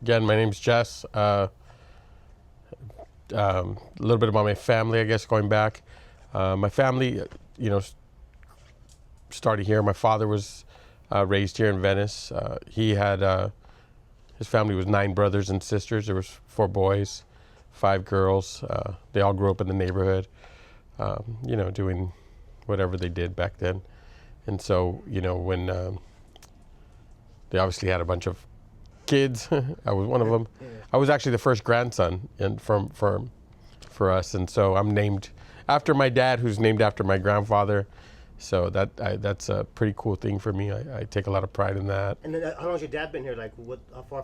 Again, my name's Jes. A little bit about my family, I guess, going back. My family, started here. My father was raised here in Venice. He had, his family was 9 brothers and sisters. There was 4 boys, 5 girls. They all grew up in the neighborhood, doing whatever they did back then. And so, when they obviously had a bunch of kids, I was one of them. Yeah. I was actually the first grandson for us, and so I'm named after my dad, who's named after my grandfather. So that's a pretty cool thing for me. I take a lot of pride in that. And then how long has your dad been here? Like, how far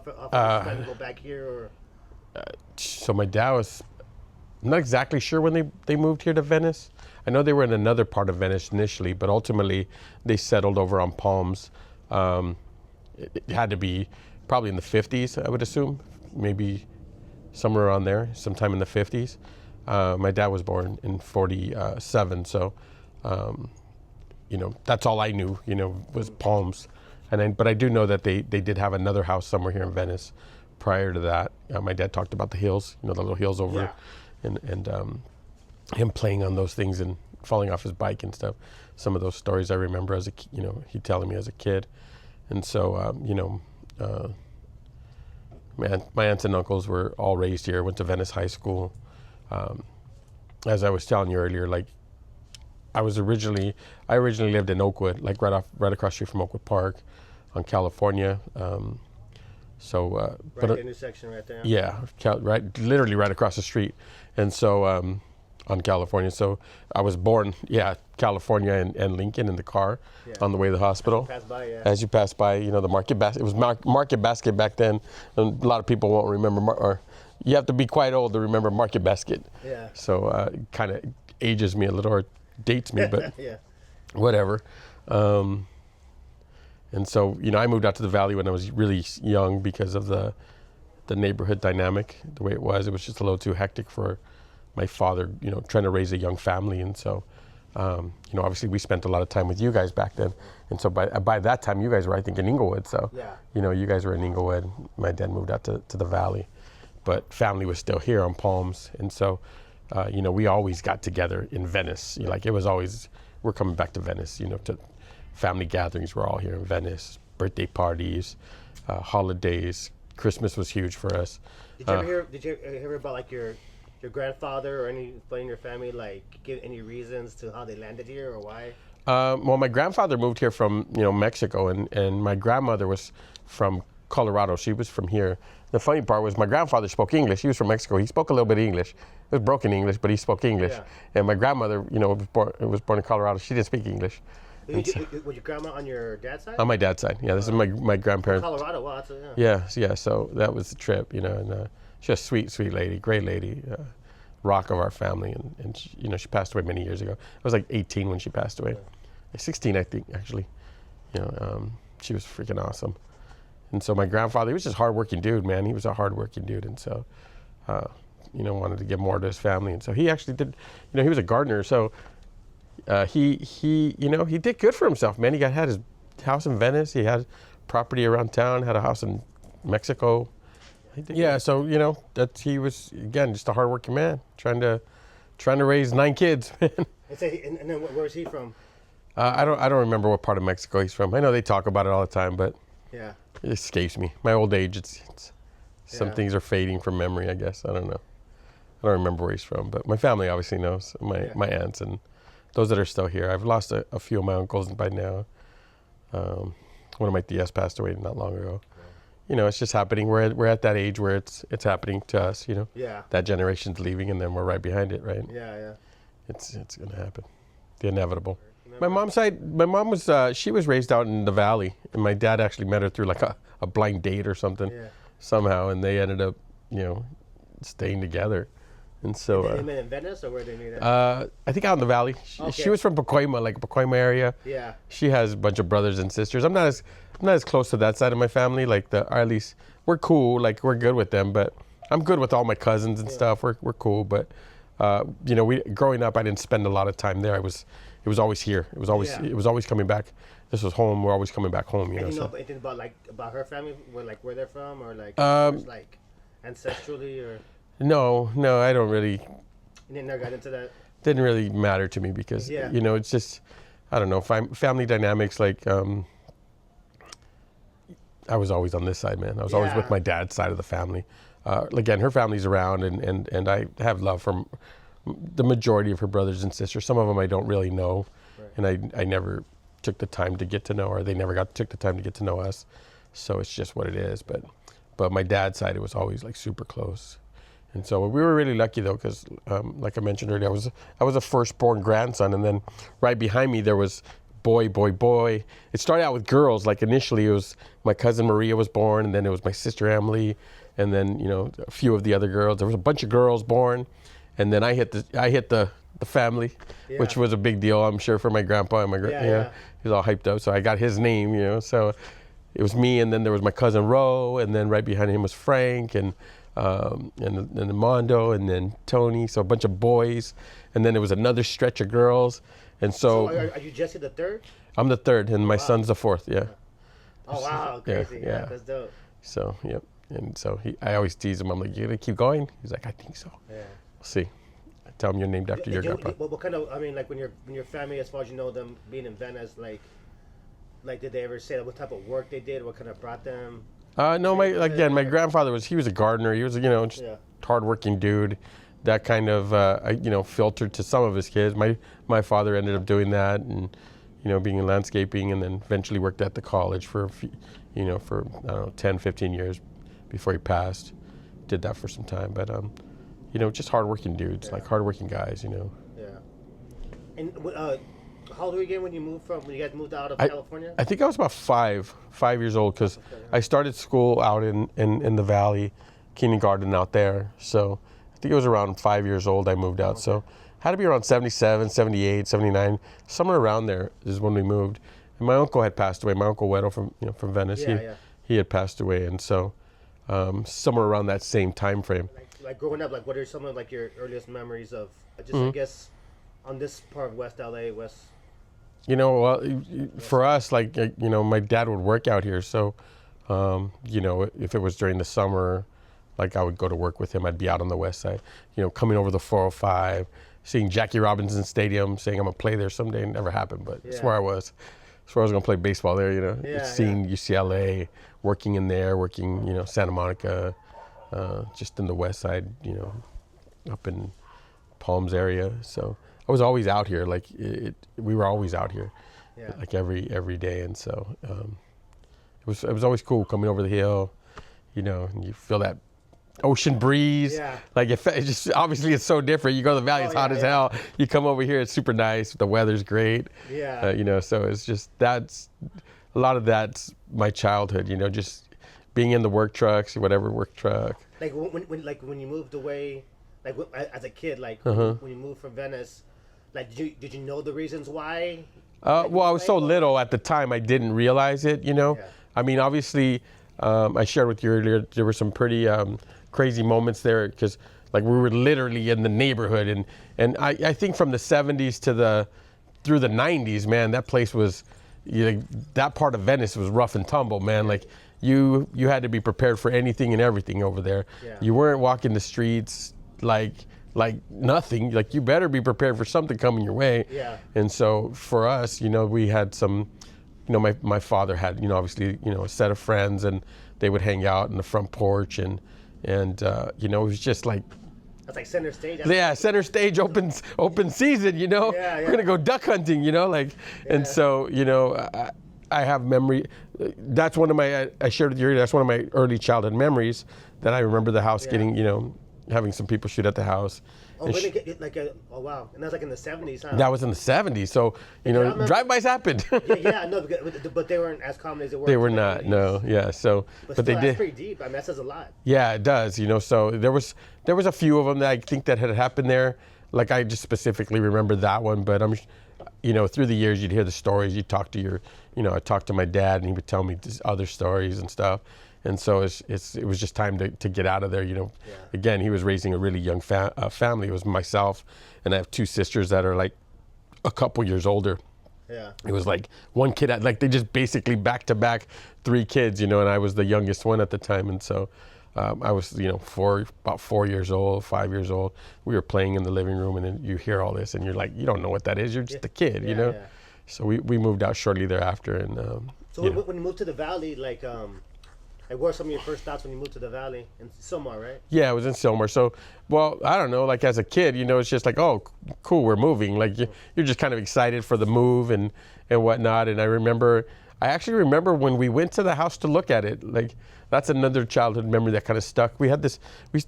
did you go back here? Or? So my dad was, I'm not exactly sure when they moved here to Venice. I know they were in another part of Venice initially, but ultimately they settled over on Palms. It had to be probably in the 50s, I would assume, maybe somewhere around there, sometime in the 50s. My dad was born in 47, so that's all I knew, was Palms. But I do know that they did have another house somewhere here in Venice prior to that. My dad talked about the hills, the little hills over, and him playing on those things and falling off his bike and stuff. Some of those stories I remember as he telling me as a kid. And so, my aunts and uncles were all raised here, went to Venice High School. As I was telling you earlier, like, I originally lived in Oakwood, like right across the street from Oakwood Park on California. Right at the intersection right there. Yeah, literally right across the street. And so, on California. So I was born, California and Lincoln in the car on the way to the hospital. As you pass by, the Market Basket. It was Market Basket back then. And a lot of people won't remember, or you have to be quite old to remember Market Basket. Yeah. So it kind of ages me a little, or dates me, but whatever. And so, I moved out to the Valley when I was really young because of the neighborhood dynamic, the way it was. It was just a little too hectic for my father, trying to raise a young family. And so, obviously we spent a lot of time with you guys back then. And so by that time, you guys were, I think, in Inglewood. So, you guys were in Inglewood. My dad moved out to the Valley, but family was still here on Palms. And so, we always got together in Venice. Like, it was always, we're coming back to Venice, to family gatherings. We're all here in Venice, birthday parties, holidays. Christmas was huge for us. Did you ever hear about, like, your grandfather or anybody in your family, like, give any reasons to how they landed here or why? Well, my grandfather moved here from, Mexico, and my grandmother was from Colorado. She was from here. The funny part was my grandfather spoke English. He was from Mexico. He spoke a little bit of English. It was broken English, but he spoke English. Yeah. And my grandmother, was born in Colorado. She didn't speak English. Was your grandma on your dad's side? On my dad's side, yeah. This is my grandparents. Colorado, wow, that's Yeah. So that was the trip, and she's a sweet lady, great lady, rock of our family, and she passed away many years ago. I was like 18 when she passed away, 16 I think actually. She was freaking awesome, and so my grandfather, he was just a hardworking dude, man. He was a hardworking dude, and so wanted to give more to his family, and so he actually did. He was a gardener, so. He did good for himself, man. He had his house in Venice. He had property around town. Had a house in Mexico. So he was, again, just a hardworking man, trying to raise 9 kids, man. And then where's he from? I don't remember what part of Mexico he's from. I know they talk about it all the time, but it escapes me. My old age, it's some things are fading from memory, I guess. I don't know. I don't remember where he's from, but my family obviously knows. My aunts and those that are still here. I've lost a few of my uncles by now. One of my tias passed away not long ago. It's just happening. We're at that age where it's happening to us. That generation's leaving, and then we're right behind it, right? Yeah. It's gonna happen. The inevitable. My mom's side. My mom was she was raised out in the Valley, and my dad actually met her through like a blind date or something, somehow, and they ended up staying together. And so they met in Venice, or where they meet at? I think out in the Valley. She was from Pacoima, like Pacoima area. Yeah. She has a bunch of brothers and sisters. I'm not as close to that side of my family. Or at least we're cool. Like, we're good with them, but I'm good with all my cousins and stuff. We're cool, but we growing up, I didn't spend a lot of time there. It was always here. It was always coming back this was home. We're always coming back home, you know. And you know So. anything about her family, where they're from, or like like ancestrally, or No, I don't really. you never got into that. Didn't really matter to me because you know, it's just, I don't know, family dynamics. Like I was always on this side, man. I was always with my dad's side of the family. Again, her family's around, and I have love from the majority of her brothers and sisters. Some of them I don't really know, and I never took the time to get to know her. They never took the time to get to know us. So it's just what it is. But my dad's side, it was always like super close. And so we were really lucky though, because like I mentioned earlier, I was a firstborn grandson, and then right behind me there was boy. It started out with girls. Like initially it was my cousin Maria was born, and then it was my sister Emily, and then, you know, a few of the other girls. There was a bunch of girls born, and then I hit the family, which was a big deal, I'm sure, for my grandpa and my you know, he was all hyped up. So I got his name, you know. So it was me, and then there was my cousin Ro, and then right behind him was Frank, and then Mondo, and then Tony. So a bunch of boys, and then there was another stretch of girls. And so are you Jesse the third? I'm the third, and my son's the fourth. Yeah. Oh wow, crazy. Yeah, that's dope. So yep. And so I always tease him. I'm like, you gonna keep going? He's like, I think so. Yeah. We'll see. I tell him you're named after your grandpa. What kind of, I mean, like when your family, as far as you know them being in Venice, like did they ever say what type of work they did? What kind of brought them? No, my grandfather he was a gardener. He was, you know, just hardworking dude. That kind of you know, filtered to some of his kids. My father ended up doing that, and you know, being in landscaping, and then eventually worked at the college for a few, you know, for I don't know, 10, 15 years before he passed. Did that for some time, but you know, just hardworking dudes, like hardworking guys, you know. Yeah. And how old were you again when you guys moved out of California? I think I was about five years old, because I started school out in the valley, kindergarten out there. So I think it was around 5 years old I moved out. So had to be around 77, 78, 79, somewhere around there is when we moved. And my uncle had passed away. My uncle Weddle from Venice. He had passed away, and so somewhere around that same time frame. Like growing up, like what are some of like your earliest memories of just I guess on this part of West LA, West? You know, well, for us, like, you know, my dad would work out here, so you know, if it was during the summer, like I would go to work with him. I'd be out on the west side, you know, coming over the 405, seeing Jackie Robinson Stadium, saying I'm gonna play there someday. It never happened, but that's where I was. That's where I was gonna play baseball there, you know. Seeing UCLA, working in there, you know, Santa Monica, just in the west side, you know, up in Palms area. So I was always out here. Like we were always out here, like every day. And so it was always cool coming over the hill, you know, and you feel that ocean breeze. Like it just obviously it's so different. You go to the valley, it's hot as hell. You come over here, it's super nice. The weather's great. You know, so it's just a lot of that's my childhood. You know, just being in the work trucks, whatever work truck. Like when you moved away, like as a kid, like when you moved from Venice, like did you know the reasons why? Well, I was so little at the time, I didn't realize it. You know, I mean, obviously, I shared with you earlier, there were some pretty crazy moments there, because like we were literally in the neighborhood, and I think from the 70s through the 90s, man, that place was, you know, that part of Venice was rough and tumble, man. Like you had to be prepared for anything and everything over there. You weren't walking the streets like nothing. Like you better be prepared for something coming your way. And so for us, you know, we had some, you know, my father had, you know, obviously, you know, a set of friends, and they would hang out in the front porch, and you know, it was just like, that's like center stage. Center stage, open season, you know. We're gonna go duck hunting, you know, like, and so, you know, I have memory. That's one of my, I shared with you earlier, that's one of my early childhood memories, that I remember the house getting, you know, having some people shoot at the house. Oh, oh wow, and that's like in the 70s, huh? That was in the 70s, so, you know, drive-bys happened. No, but they weren't as common as they were. They were not, no, so, but still, they did. That's pretty deep. I mean, that says a lot. Yeah, it does, you know, so there was a few of them that I think that had happened there. Like I just specifically remember that one, but you know, through the years you'd hear the stories, you'd talk to I talked to my dad, and he would tell me other stories and stuff. And so it was just time to get out of there, you know. Again, he was raising a really young family. It was myself, and I have two sisters that are like a couple years older. Yeah. It was like one kid had, like, they just basically back to back 3 kids, and I was the youngest one at the time. And so I was, about 4 years old, 5 years old. We were playing in the living room, and then you hear all this and you're like, you don't know what that is. You're just a kid, Yeah. So we moved out shortly thereafter. And so when you moved to the Valley, like what were some of your first thoughts when you moved to the Valley? In Silmar, right? Yeah, it was in Silmar. So, well, I don't know, like as a kid, it's just like, oh, cool, we're moving. Like you're just kind of excited for the move and whatnot. And I actually remember when we went to the house to look at it, like that's another childhood memory that kind of stuck. We had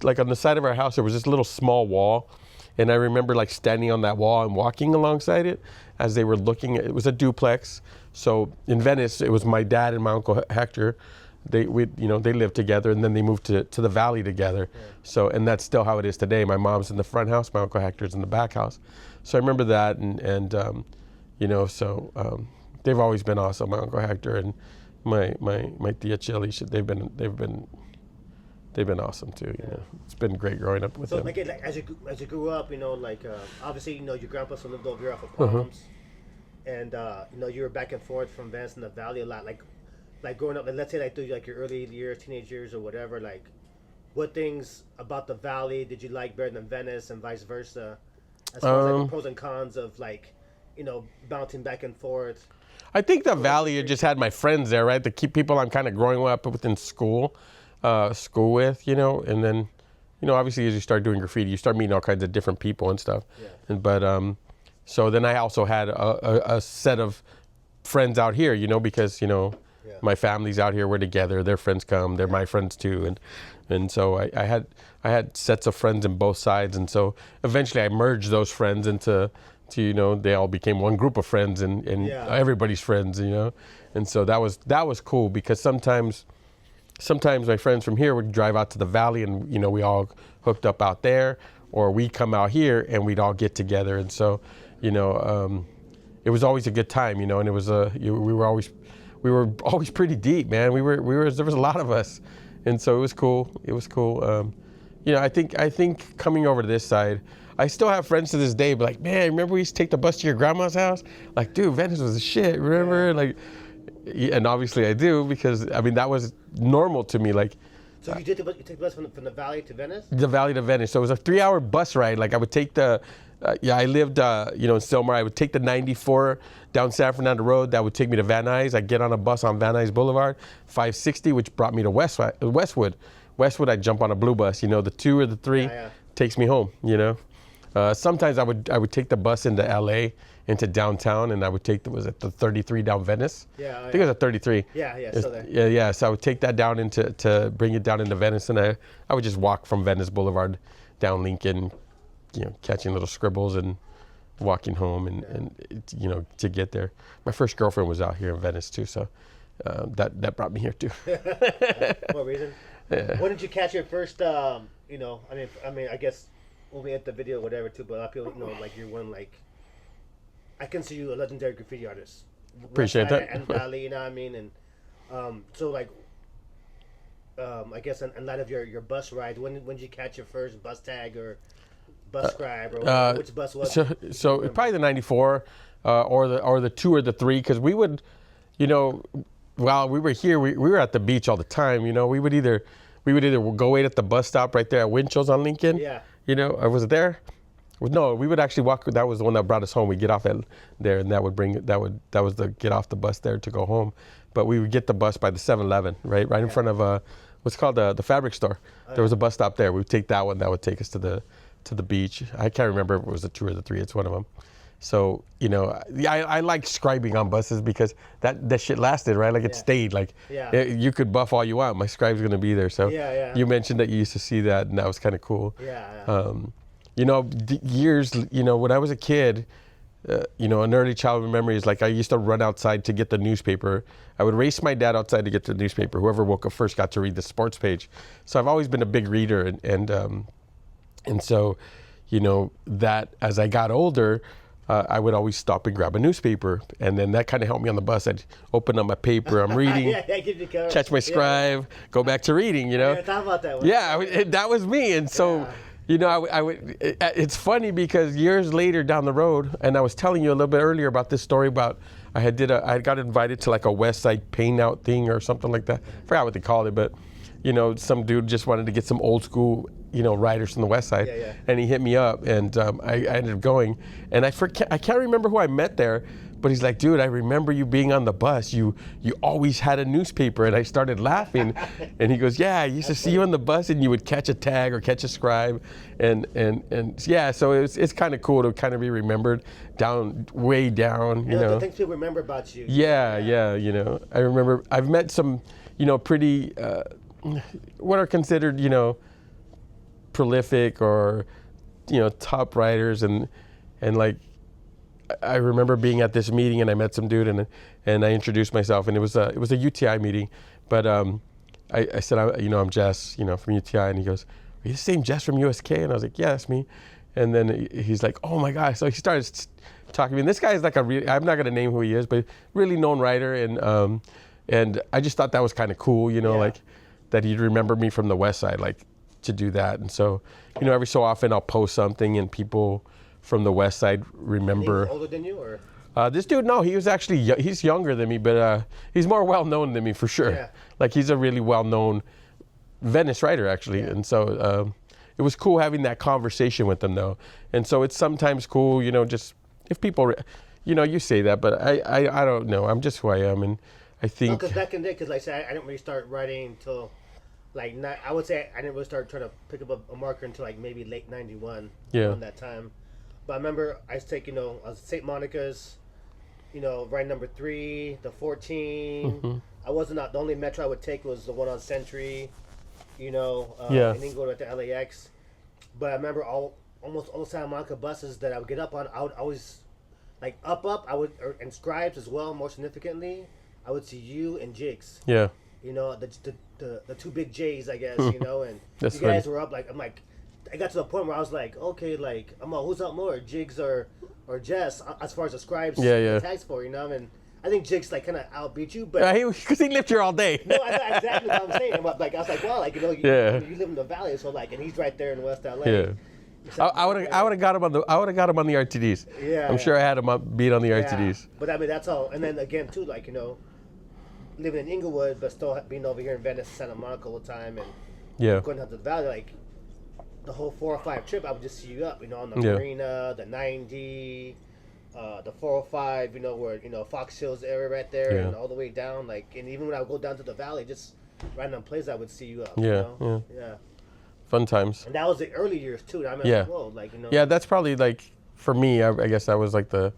like on the side of our house, there was this little small wall. And I remember like standing on that wall and walking alongside it as they were looking at, it was a duplex. So in Venice, it was my dad and my uncle Hector. They lived together, and then they moved to the Valley together. Yeah. So, and that's still how it is today. My mom's in the front house, my Uncle Hector's in the back house. So I remember that, and they've always been awesome. My Uncle Hector and my tia Chili, they've been awesome too. It's been great growing up with them. So, like as you grew up, obviously, your grandpa still lived over here off of Palms, and you were back and forth from Venice and the Valley a lot, like growing up, let's say like through like your early years, teenage years or whatever, like what things about the Valley did you like better than Venice and vice versa? As far as like the pros and cons of like, bouncing back and forth. I think the Valley, I just had my friends there, right? The key people I'm kind of growing up within school with, and then, obviously as you start doing graffiti, you start meeting all kinds of different people and stuff. Yeah. So then I also had a set of friends out here, because, my family's out here, we're together, their friends come, they're my friends too. And so I had sets of friends in both sides. And so eventually I merged those friends into, they all became one group of friends and everybody's friends, And so that was cool because sometimes my friends from here would drive out to the Valley and, we all hooked up out there, or we come out here and we'd all get together. And so, it was always a good time, and it was we were always pretty deep, man. there was a lot of us. And so it was cool. I think coming over to this side, I still have friends to this day, but like, man, remember we used to take the bus to your grandma's house? Like, dude, Venice was the shit, remember? Yeah. Like, and obviously I do, because that was normal to me. Like, so you take the bus from the Valley to Venice? The Valley to Venice. So it was a 3-hour bus ride. Like I would take I lived, in Silmar. I would take the 94 down San Fernando Road. That would take me to Van Nuys. I'd get on a bus on Van Nuys Boulevard, 560, which brought me to Westwood. Westwood, I'd jump on a blue bus. The 2 or the 3 takes me home, Sometimes I would take the bus into LA, into downtown, and I would take was it the 33 down Venice? Yeah. I think it was a 33. Yeah, so there. Yeah. So I would take that down to bring it down into Venice, and I would just walk from Venice Boulevard down Lincoln, catching little scribbles and walking home and to get there. My first girlfriend was out here in Venice too, so that brought me here too. What reason? Yeah. When did you catch your first, I guess we'll be at the video or whatever too, but a lot of people like you're one, like, I consider you a legendary graffiti artist. Appreciate that. And Valley, and so like, I guess in light of your bus ride, when did you catch your first bus tag or bus scribe, or which bus was it? So probably the 94 or the 2 or the 3, because we would, while we were here, we were at the beach all the time. We would either go wait at the bus stop right there at Winchell's on Lincoln. Yeah. Or was it there? No, we would actually walk. That was the one that brought us home. We'd get off at there, and that was the get off the bus there to go home. But we would get the bus by the 7-Eleven, right in front of what's called the fabric store. There was a bus stop there. We would take that one. That would take us to the beach. I can't remember if it was the 2 or the 3. It's one of them. So, I like scribing on buses because that shit lasted, right? Like it stayed. Like you could buff all you want. My scribe's going to be there. So you mentioned that you used to see that, and that was kind of cool. Years, when I was a kid, an early childhood memory is like I used to run outside to get the newspaper. I would race my dad outside to get the newspaper. Whoever woke up first got to read the sports page. So I've always been a big reader, and so, that as I got older, I would always stop and grab a newspaper, and then that kind of helped me on the bus. I'd open up my paper, I'm reading, catch my scribe, go back to reading, Yeah, talk about that one. Yeah, that was me, and so, You know, it's funny because years later down the road, and I was telling you a little bit earlier about this story about I had got invited to like a West Side paint out thing or something like that. I forgot what they called it, but you know, some dude just wanted to get some old school, you know, riders from the West Side, and he hit me up, and I ended up going, and I can't remember who I met there. But he's like, dude, I remember you being on the bus. You always had a newspaper. And I started laughing. And he goes, yeah, I used to see you on the bus and you would catch a tag or catch a scribe. And yeah, so it's kind of cool to kind of be remembered way down, you know. The things people remember about you. Yeah, you know. I remember I've met some, you know, pretty, what are considered, you know, prolific or, you know, top writers and like, I remember being at this meeting and I met some dude and I introduced myself and it was a UTI meeting, but I said, you know, I'm Jes, you know, from UTI, and he goes, are you the same Jes from USK? And I was like, yeah, that's me. And then he's like, oh my gosh. So he started talking to me, and this guy is like I'm not gonna name who he is, but really known writer, and I just thought that was kind of cool, you know, like that he'd remember me from the West Side, like to do that. And so, you know, every so often I'll post something and people from the West Side remember. He's older than you, or? This dude, no, he was actually, he's younger than me, but he's more well-known than me for sure. Yeah. Like he's a really well-known Venice writer actually. And so it was cool having that conversation with them though. And so it's sometimes cool, you know, just if people, you know, you say that, but I don't know. I'm just who I am. And I think. Because back in the day, because like I said, I didn't really start writing until like, I would say I didn't really start trying to pick up a marker until like maybe late 91, around that time. But I remember I was taking, you know, I was at St. Monica's, you know, ride number 3, the 14. Mm-hmm. I wasn't the only metro I would take was the one on Century, you know, and then go to LAX. But I remember almost all the Santa Monica buses that I would get up on, I would always, like and scribes as well, more significantly, I would see you and Jigs. Yeah. You know, the two big J's, I guess, you know, and you guys were up, like, I'm like, I got to the point where I was like, okay, like, I'm like, who's up more, Jigs or Jes, as far as the scribes tags for, you know? And I think Jigs like kind of outbeat you, but because he lived here all day. No, I know exactly what I'm saying. Like, I was like, well, like, you know, you live in the valley, so like, and he's right there in West LA. Yeah. I would have got him on the RTDs. Yeah. I'm sure I had him beat on the RTDs. But I mean, that's all. And then again, too, like, you know, living in Inglewood, but still being over here in Venice, Santa Monica all the time, and going out to the valley, like. The whole 405 trip, I would just see you up, you know, on the Marina, the 90, the 405, you know, where, you know, Fox Hills area right there, and all the way down, like, and even when I would go down to the valley, just random places, I would see you up. Yeah, you know? yeah. Fun times. And that was the early years too. I remember, whoa, like, you know. Yeah, that's probably like for me. I guess that was like the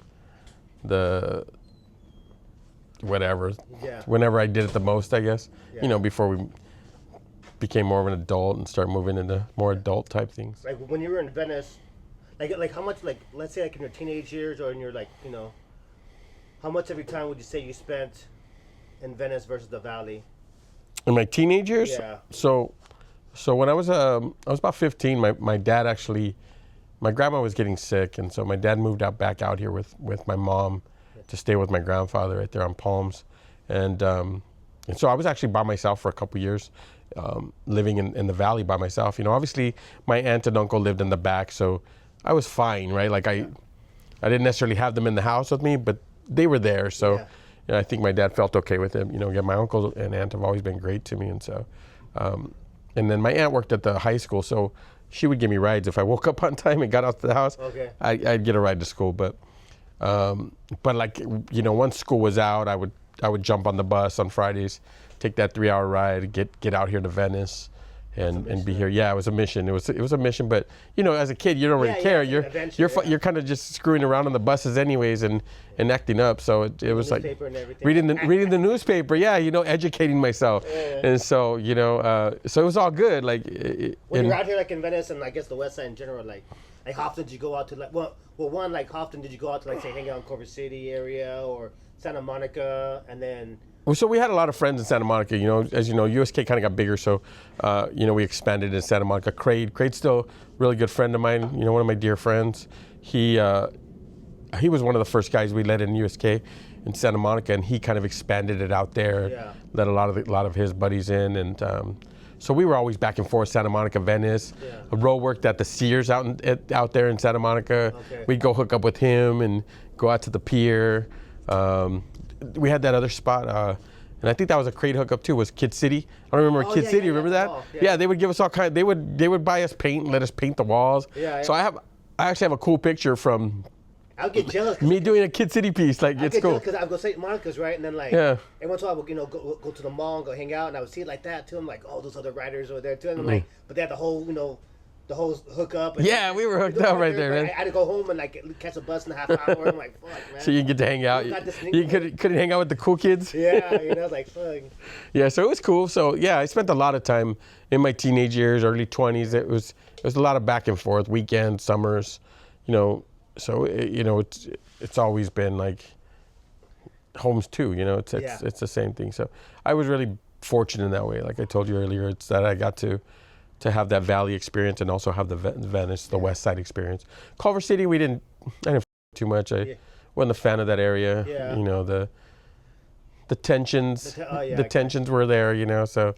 whatever. Yeah. Whenever I did it the most, I guess. Yeah. You know, before we became more of an adult and start moving into more adult type things. Like when you were in Venice, like how much, like, let's say like in your teenage years or in your, like, you know, how much of your time would you say you spent in Venice versus the Valley? In my teenage years? Yeah. So when I was about 15, my dad actually, my grandma was getting sick, and so my dad moved back out here with my mom to stay with my grandfather right there on Palms, and so I was actually by myself for a couple years. Living in the valley by myself, you know. Obviously, my aunt and uncle lived in the back, so I was fine, right? Like I didn't necessarily have them in the house with me, but they were there. So you know, I think my dad felt okay with it. You know, my uncle and aunt have always been great to me, and so, and then my aunt worked at the high school, so she would give me rides if I woke up on time and got out to the house. Okay. I'd get a ride to school, but like, you know, once school was out, I would jump on the bus on Fridays. Take that 3-hour ride, get out here to Venice, and be here. Yeah, it was a mission. It was a mission, but you know, as a kid, you don't really care. You're kind of just screwing around on the buses anyways and acting up. So it was like reading the newspaper. Yeah, you know, educating myself, and so you know, so it was all good. Like when you're out here, like in Venice, and I guess the West Side in general, like how often did you go out to like how often did you go out to like say hang out in Culver City area or Santa Monica, and then. So we had a lot of friends in Santa Monica, you know. As you know, USK kind of got bigger, so you know, we expanded in Santa Monica. Craig's still a really good friend of mine, you know, one of my dear friends. He was one of the first guys we let in USK in Santa Monica, and he kind of expanded it out there. Yeah. Let a lot of his buddies in, and So we were always back and forth, Santa Monica, Venice. Ro worked at the Sears out there in Santa Monica. Okay. We'd go hook up with him and go out to the pier. We had that other spot, and I think that was a great hookup too, was Kid City. I don't remember Kid City, remember that? Yeah, they would give us all kinds, they would buy us paint and let us paint the walls. So I actually have a cool picture from I'll get jealous. me doing a Kid City piece, like it's cool. Because I would go St. Monica's, right? And then like, every once in a while, I would, go to the mall and go hang out, and I would see it like that too. I'm like, oh, those other writers over there too. And I'm like, but they had the whole, the whole hookup. And we were hooked up right there, man. I had to go home and like catch a bus in a half hour. I'm like, fuck, man. So you get to hang out. You couldn't hang out with the cool kids. Like fuck. Yeah, so it was cool. So yeah, I spent a lot of time in my teenage years, early 20s. It was a lot of back and forth, weekends, summers, So it's always been like homes too. It's the same thing. So I was really fortunate in that way. Like I told you earlier, it's that I got to have that Valley experience and also have the Venice, the West Side experience. Culver City, I didn't too much. I wasn't a fan of that area. The tensions, the tensions were there. So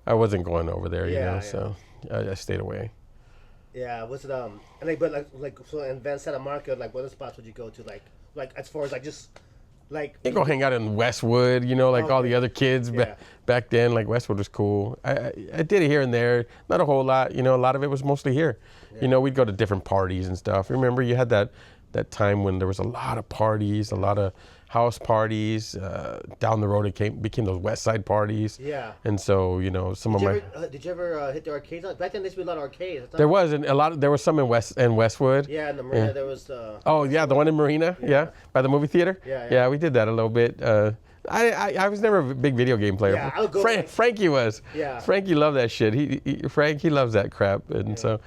I wasn't going over there. So I stayed away. Yeah, what's it so in Van Santa Monica, like what other spots would you go to, like as far as like just like you go hang out in Westwood, all the other kids back then, like Westwood was cool. I did it here and there, not a whole lot, a lot of it was mostly here. We'd go to different parties and stuff. Remember you had that time when there was a lot of parties, a lot of house parties. Down the road it became those West Side parties. And so, did you ever hit the arcades? Back then there used to be a lot of arcades. There was there was some in Westwood. Yeah, in the Marina there was the one in Marina, by the movie theater. Yeah, we did that a little bit. I was never a big video game player. I'll go Frankie was. Frankie loved that shit. He loves that crap, and so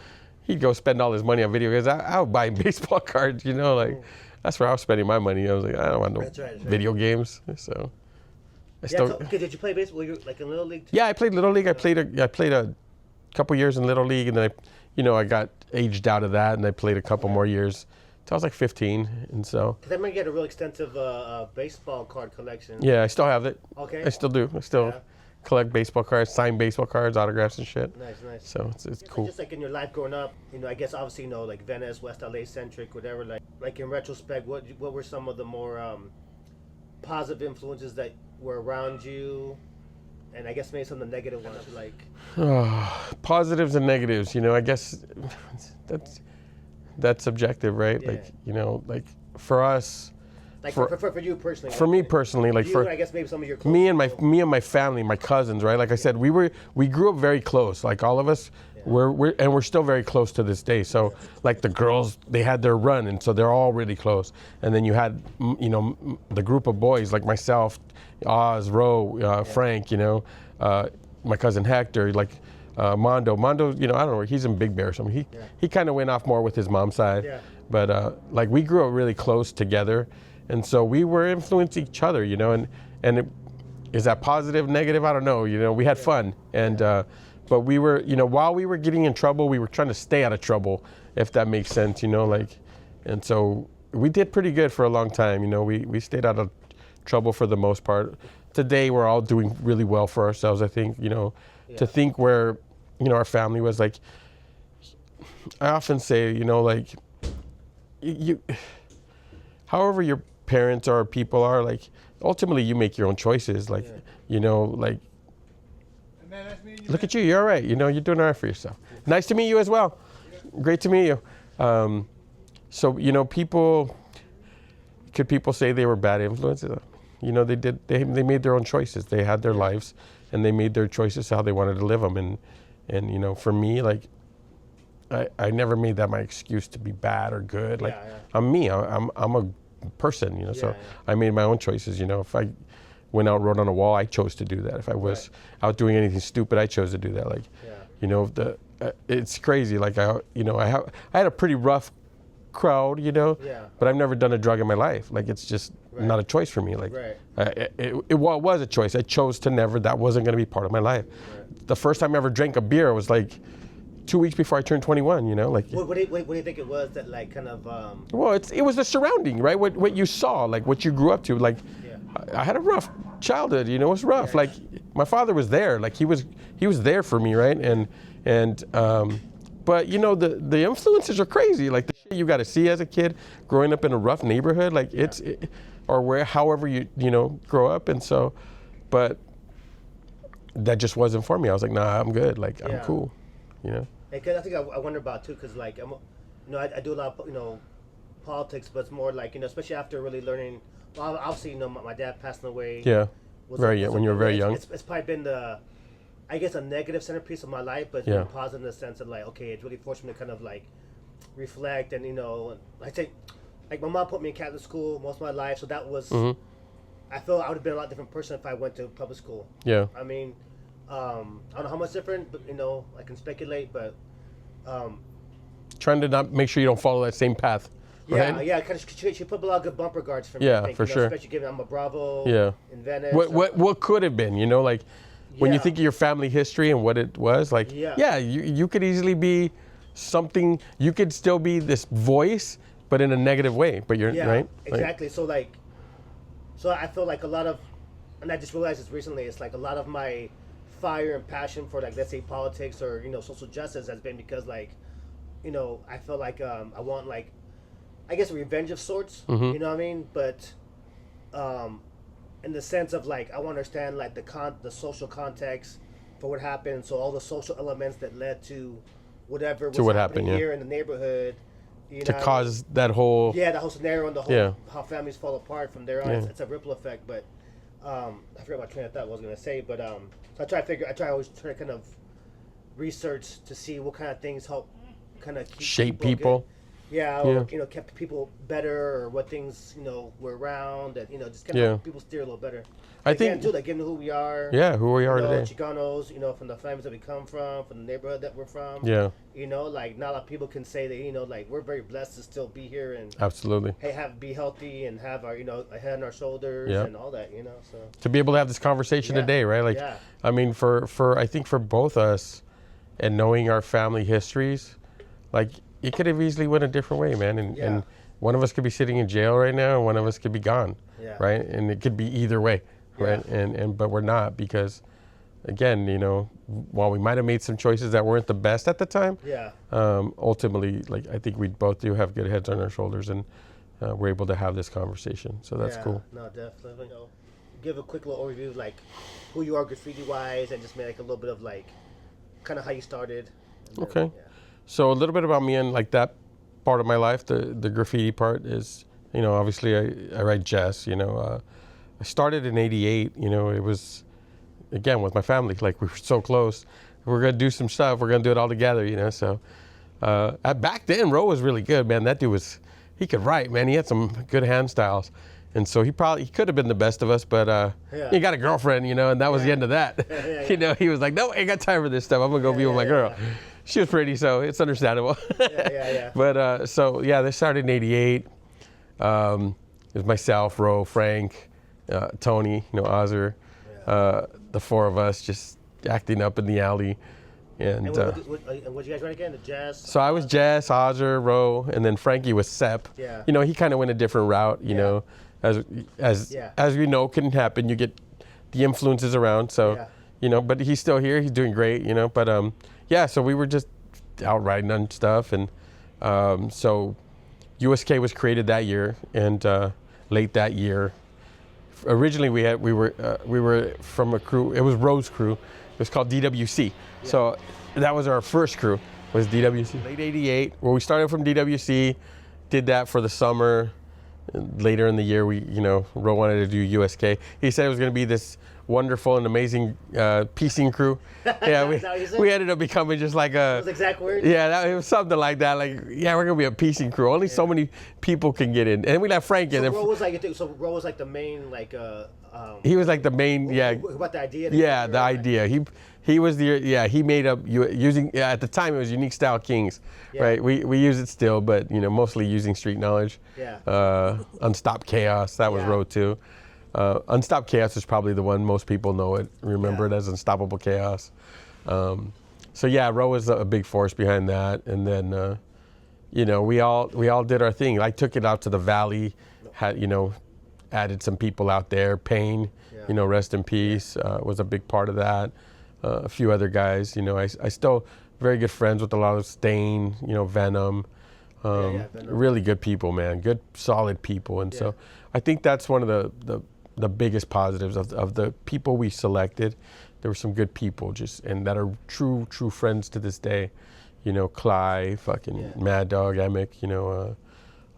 he'd go spend all his money on video games. I would buy baseball cards, That's where I was spending my money. I was like, I don't want no video games. So did you play baseball? You like in Little League too? Yeah, I played Little League. I played a couple years in Little League, and then I got aged out of that, and I played a couple more years till I was like 15, and so. Because I remember you had a real extensive baseball card collection. Yeah, I still have it. Okay. I still do. I still collect baseball cards, signed baseball cards, autographs and shit. Nice. So it's cool. Just like in your life growing up, I guess obviously like Venice, West LA centric, whatever. Like in retrospect, what were some of the more positive influences that were around you, and I guess maybe some of the negative ones like. Positives and negatives, I guess that's subjective, right? Like for us. Like for you personally. For me personally, like I guess maybe some of your me and my family, my cousins, right? Like I said, we grew up very close. Like all of us, we're still very close to this day. So like the girls, they had their run, and so they're all really close. And then you had the group of boys like myself, Oz, Ro, Frank, my cousin Hector, like Mondo, I don't know, he's in Big Bear or something. He kind of went off more with his mom's side. But like we grew up really close together. And so we were influencing each other, is that positive, negative? I don't know. We had fun, and but we were, while we were getting in trouble, we were trying to stay out of trouble, if that makes sense, and so we did pretty good for a long time. We stayed out of trouble for the most part. Today we're all doing really well for ourselves. I think, to think where, our family was like. I often say, like, you however your parents or people are, like, ultimately you make your own choices, like, like, look at you, you're all right, you're doing all right for yourself. Nice to meet you as well. Great to meet you. So, could people say they were bad influences? They made their own choices. They had their lives, and they made their choices how they wanted to live them. And for me, like, I never made that my excuse to be bad or good. Like, I'm me. I'm a person, so I made my own choices. If I went out and wrote on a wall, I chose to do that. If I was out doing anything stupid, I chose to do that. Like, it's crazy. Like, I had a pretty rough crowd, but I've never done a drug in my life. Like, it's just not a choice for me. Like, it was a choice. I chose to never. That wasn't going to be part of my life. The first time I ever drank a beer was like 2 weeks before I turned 21, like. What do you think it was that, like, kind of? Well, it was the surrounding, right? What you saw, like what you grew up to. Like, I had a rough childhood, it was rough. Like, my father was there. Like he was there for me, right? But you know, the influences are crazy. Like the shit you got to see as a kid growing up in a rough neighborhood, like or however you know, grow up. And so, but that just wasn't for me. I was like, nah, I'm good. Like I'm cool, you know? And 'cause I think I wonder about too, cause like you know, I do a lot of, you know, politics, but it's more like, you know, especially after really learning. Well, obviously, you know, my dad passing away. Yeah. When you were very young. It's probably been I guess a negative centerpiece of my life, but it's been positive in the sense of like, okay, it's really forced me to kind of like reflect, and you know, I say, like my mom put me in Catholic school most of my life, so that was. I feel I would have been a lot different person if I went to public school. Yeah. I mean, I don't know how much different, but you know, I can speculate, but. Trying to not make sure you don't follow that same path. Yeah, right? yeah. Cause she put a lot of good bumper guards for me. Yeah, I think, for you know, sure. Especially given I'm a Bravo. Yeah. In Venice. What could have been? You know, like when you think of your family history and what it was, like you could easily be something. You could still be this voice, but in a negative way. But you're right. Exactly. Like, so I feel like a lot of, and I just realized this recently. It's like a lot of my fire and passion for, like, let's say politics or, you know, social justice has been because, like, you know, I feel like I want, like, I guess revenge of sorts. You know what I mean? But in the sense of, like, I want to understand, like, the social context for what happened. So all the social elements that led to whatever was happening here in the neighborhood. You to know cause that whole... Yeah, the whole scenario and the whole how families fall apart from there on. It's a ripple effect. But I forgot what train of thought I was going to say. But so I always try to kind of research to see what kind of things help kind of shape people. Or, you know, kept people better, or what things, you know, were around, and, you know, just kind of help people steer a little better. I think too, like given who we are. Yeah, who we are today. Chicanos, you know, from the families that we come from the neighborhood that we're from. Yeah. You know, like not a lot of people can say that, you know, like we're very blessed to still be here and absolutely. Hey, be healthy and have our, you know, a head on our shoulders and all that, you know. So to be able to have this conversation today, right? Like, I mean, for I think for both us, and knowing our family histories, like it could have easily went a different way, man. And one of us could be sitting in jail right now, and one of us could be gone, right? And it could be either way, right? And but we're not, because, again, you know, while we might have made some choices that weren't the best at the time, ultimately, like I think we both do have good heads on our shoulders, and we're able to have this conversation. So that's cool. No, definitely. You know, give a quick little overview of like who you are graffiti-wise, and just make like a little bit of like kind of how you started. Okay. So a little bit about me and like that part of my life. The graffiti part is, you know, obviously I write Jes. You know, I started in '88. You know, it was, again, with my family. Like we were so close. We're gonna do some stuff. We're gonna do it all together. You know, so back then, Ro was really good, man. That dude he could write, man. He had some good hand styles. And so he could have been the best of us, but he got a girlfriend, you know, and that was the end of that. You know, he was like, no, I ain't got time for this stuff. I'm gonna go be with my girl. She was pretty, so it's understandable. But so yeah, this started in '88. It was myself, Ro, Frank, Tony, you know, Ozzer, the four of us just acting up in the alley. And what you guys run again? The Jes? So I was Jes, Ozzer, Ro, and then Frankie was Sep. Yeah. You know, he kind of went a different route, you know, as we know can happen. You get the influences around, so, you know, but he's still here. He's doing great, you know. But, so we were just out riding on stuff. And so USK was created that year, and late that year. Originally, we were from a crew. It was Ro's crew. It was called DWC. So that was our first crew, was DWC. Late '88, where we started from DWC, did that for the summer. Later in the year, Ro wanted to do USK. He said it was going to be this wonderful and amazing piecing crew. Yeah, we ended up becoming just like a... Those exact words? Yeah, it was something like that. Like, yeah, we're going to be a piecing crew. Only so many people can get in. And we let Frank in. Ro was like the main, like... he was like the main, About the idea? Yeah, the idea. He was he made up using, at the time it was Unique Style Kings, right? We use it still, but, you know, mostly using street knowledge. Yeah. Unstopped Chaos, that was Ro too. Unstopped Chaos is probably the one most people remember it as Unstoppable Chaos. So yeah, Ro was a big force behind that. And then, you know, we all did our thing. I took it out to the valley, added some people out there, Payne, you know, rest in peace, was a big part of that. A few other guys, you know, I still very good friends with a lot of Stain, you know, Venom. Venom. Really good people, man. Good, solid people. And so I think that's one of the biggest positives of the people we selected. There were some good people and that are true friends to this day. You know, Cly, fucking Mad Dog, Emick, you know,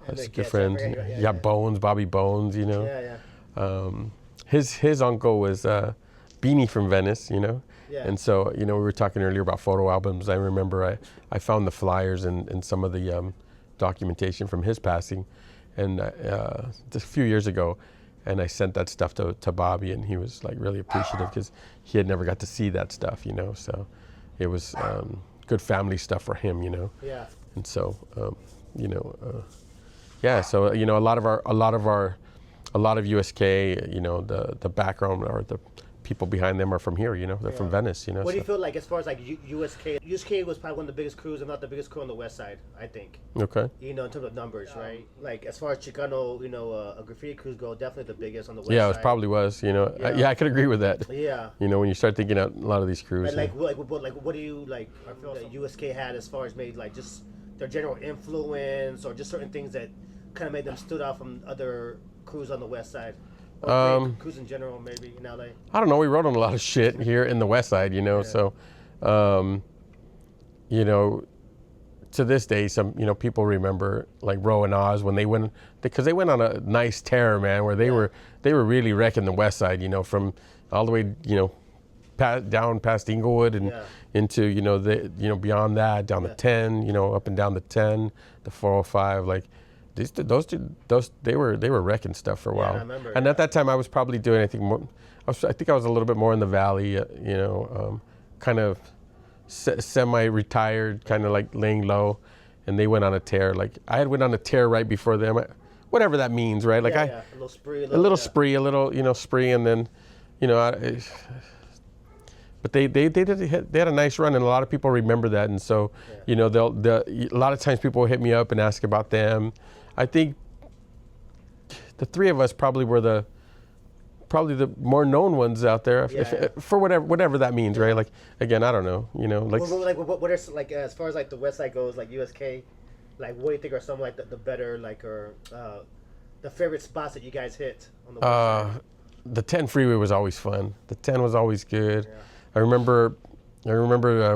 that's good friends. You got Bones, Bobby Bones, you know. His uncle was Beanie from Venice, you know. Yeah. And so, you know, we were talking earlier about photo albums. I remember I found the flyers and some of the documentation from his passing, and just a few years ago, and I sent that stuff to Bobby, and he was like really appreciative because he had never got to see that stuff, you know. So it was good family stuff for him, you know. Yeah. And so, you know, so you know, a lot of USK, you know, the background or the people behind them are from here, you know. They're from Venice, you know. What do you feel like as far as like USK? USK was probably one of the biggest crews, if not the biggest crew on the west side, I think. Okay. You know, in terms of numbers, right? Like as far as Chicano, you know, graffiti crews go, definitely the biggest on the west side. It probably was, you know. I could agree with that. Yeah. You know, when you start thinking out a lot of these crews. Like what do you like? I feel that USK had as far as maybe like just their general influence or just certain things that kind of made them stood out from other crews on the west side. Crews in general, maybe in LA. I don't know. We wrote on a lot of shit here in the West Side, you know. So, you know, to this day, some people remember like Ro and Oz when they went because they went on a nice tear, man, where they were really wrecking the West Side, you know, from all the way, you know, down past Inglewood and into beyond that down the 10, you know, up and down the 10, the 405, like. Those they were wrecking stuff for a while. I remember, and at that time I was probably doing anything more. I think I was a little bit more in the valley, you know, kind of semi-retired, kind of like laying low, and they went on a tear. Like I had went on a tear right before them, whatever that means, right? Like a little spree, a little you know spree, and then, you know, but they had a nice run, and a lot of people remember that, and so you know a lot of times people will hit me up and ask about them. I think the three of us probably were the more known ones out there, for whatever that means, right? Like again, I don't know, you know, like what are like as far as like the West Side goes, like USK, like what do you think are some like the better like or the favorite spots that you guys hit on the West Side? The 10 freeway was always fun. The 10 was always good. Yeah. I remember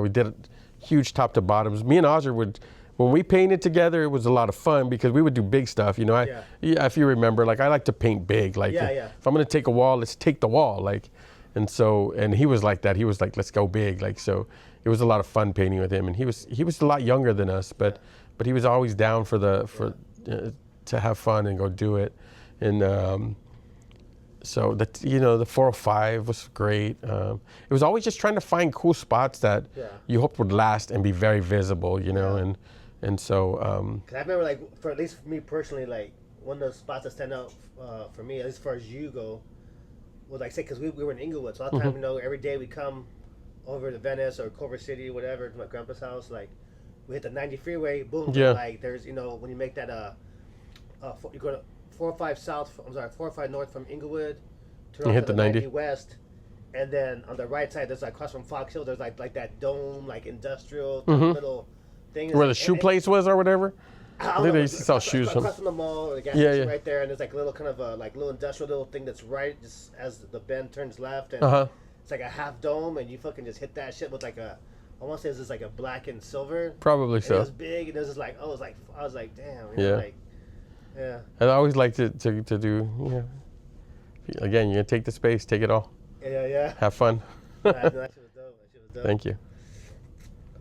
we did huge top to bottoms. Me and Ozzer when we painted together, it was a lot of fun because we would do big stuff. You know, if you remember, like I like to paint big. Like if I'm gonna take a wall, let's take the wall. Like, and he was like that. He was like, let's go big. Like, so it was a lot of fun painting with him. And he was a lot younger than us, but he was always down to have fun and go do it. And so the 405 was great. It was always just trying to find cool spots that you hoped would last and be very visible, you know, and so. Cause I remember like for at least for me personally, like one of the spots that stand out for me, as far as you go, was like say because we were in Inglewood, so all the time, you know, every day we come over to Venice or Culver City, whatever, to my grandpa's house, like we hit the 90 freeway, boom, like there's when you make that you go to 405 south, 405 north from Inglewood, turn off to the 90 west, and then on the right side, there's like across from Fox Hill, there's like that dome, like industrial little thing. Where the shoe place was or whatever? I think they used to sell shoes. Across from the mall, the gas station right there, and there's like a little kind of a like little industrial little thing that's right just as the bend turns left, and it's like a half dome, and you fucking just hit that shit with like a, I want to say it's just like a black and silver. Probably so. It was big, and it was just like, I was like, damn, you know, like. Yeah. I always like to do, you know, again, you're going to take the space, take it all. Yeah. Have fun. That shit was dope. Thank you.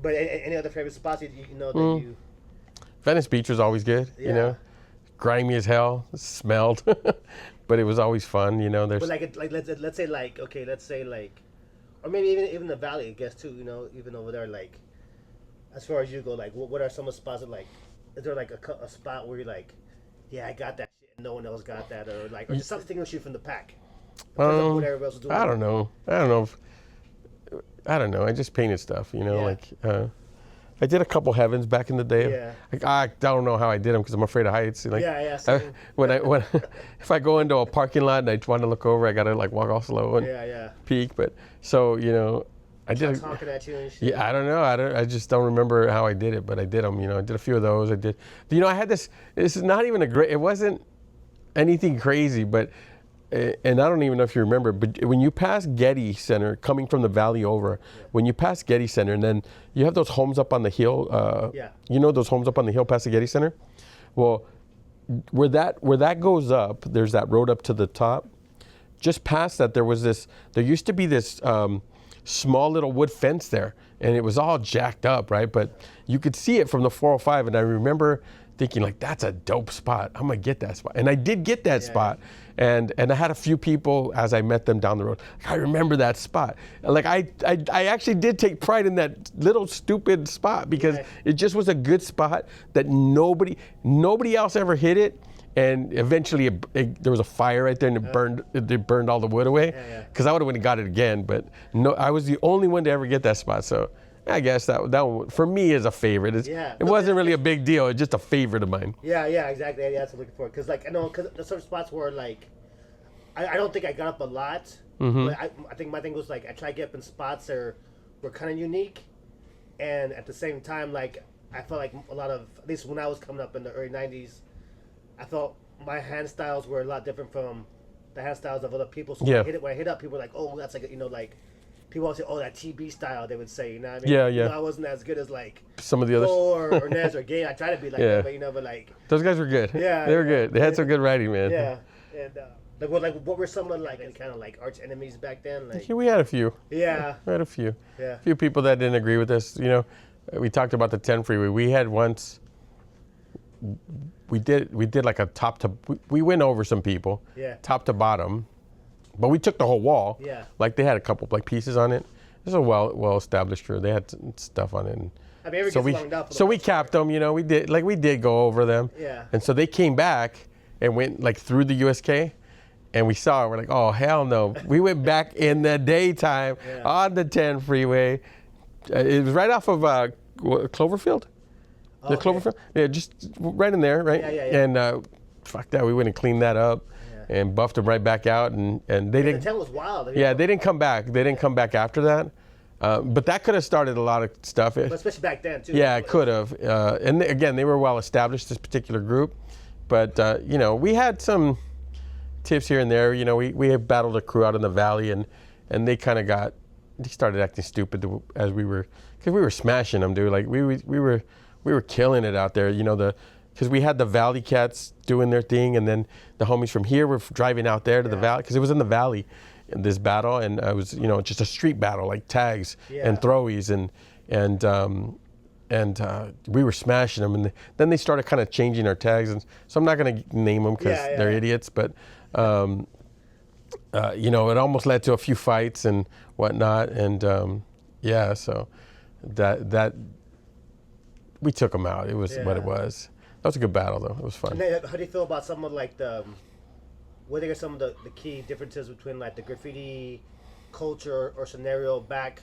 But any other favorite spots you know that you... Venice Beach was always good, you know. Grimy as hell, smelled, but it was always fun, you know. But let's say or maybe even the Valley, I guess, too, you know, even over there, like, as far as you go, like, what are some of the spots that, like, is there like a spot where you're like, yeah, I got that shit, no one else got that, or just something distinguish you from the pack? What everybody else is doing. I don't know. I just painted stuff, you know, like, I did a couple heavens back in the day. Yeah. Like, I don't know how I did them because I'm afraid of heights. Like, Same. when if I go into a parking lot and I want to look over, I gotta like walk all slow and peek. But so I did. Talking at you and shit. Yeah, I don't know. I just don't remember how I did it, but I did them. I did a few of those. I did. I had this. This is not even a great. It wasn't anything crazy, but. And I don't even know if you remember, but when you pass Getty Center, coming from the valley over, when you pass Getty Center, and then you have those homes up on the hill. Those homes up on the hill past the Getty Center. Well, where that goes up, there's that road up to the top. Just past that, there used to be this small little wood fence there, and it was all jacked up, right? But you could see it from the 405, and I remember thinking like, that's a dope spot. I'm gonna get that spot, and I did get that spot. And I had a few people as I met them down the road. I remember that spot. Like I actually did take pride in that little stupid spot because it just was a good spot that nobody else ever hit it. And eventually there was a fire right there and it burned all the wood away. Because I would have went and got it again, but no, I was the only one to ever get that spot. So I guess that one, for me, is a favorite. It wasn't really a big deal. It's just a favorite of mine. Yeah, exactly. Yeah, that's what I'm looking for. Because, like, I know, because there's some spots where, like, I don't think I got up a lot. Mm-hmm. But I think my thing was, like, I try to get up in spots that were kind of unique. And at the same time, like, I felt like a lot of, at least when I was coming up in the early 90s, I felt my hand styles were a lot different from the hand styles of other people. So when I hit up, people were like, oh, that's like, like, people always say, oh, that TB style, they would say, you know what I mean? Yeah. I wasn't as good as, like, some of the others. or Nez or Gay. I try to be like that, but, like... Those guys were good. Yeah. They were good. They had some good writing, man. Yeah. And, what were some of, like, kind of, like, arch enemies back then? Like, we had a few. Yeah. We had a few. Yeah. A few people that didn't agree with us. We talked about the 10 freeway. We had once... We did like a top to... We went over some people. Yeah. Top to bottom. But we took the whole wall. Yeah. Like they had a couple like pieces on it. This is a well established road. They had stuff on it. And I mean, so we capped them. We did go over them. Yeah. And so they came back and went like through the USK, and we saw it. We're like, oh hell no! We went back in the daytime on the 10 freeway. It was right off of Cloverfield. The Cloverfield. Yeah, just right in there, right? Yeah. And fuck that, we went and cleaned that up. And buffed them right back out, and they didn't. The 10 was wild. They didn't come back. They didn't come back after that. But that could have started a lot of stuff. But especially back then too. Yeah, it could have. And again, they were well established, this particular group. But we had some tips here and there. We had battled a crew out in the valley, and they kind of they started acting stupid because we were smashing them, dude. Like we were killing it out there. Because we had the Valley Cats doing their thing, and then the homies from here were driving out there to the valley, because it was in the valley, in this battle, and it was just a street battle, like tags and throwies, and we were smashing them, and then they started kind of changing our tags, and so I'm not going to name them because they're idiots, but it almost led to a few fights and whatnot, and so that we took them out. It was what it was. That was a good battle, though. It was fun. And then, how do you feel about some of, like, what are some of the key differences between, like, the graffiti culture or scenario back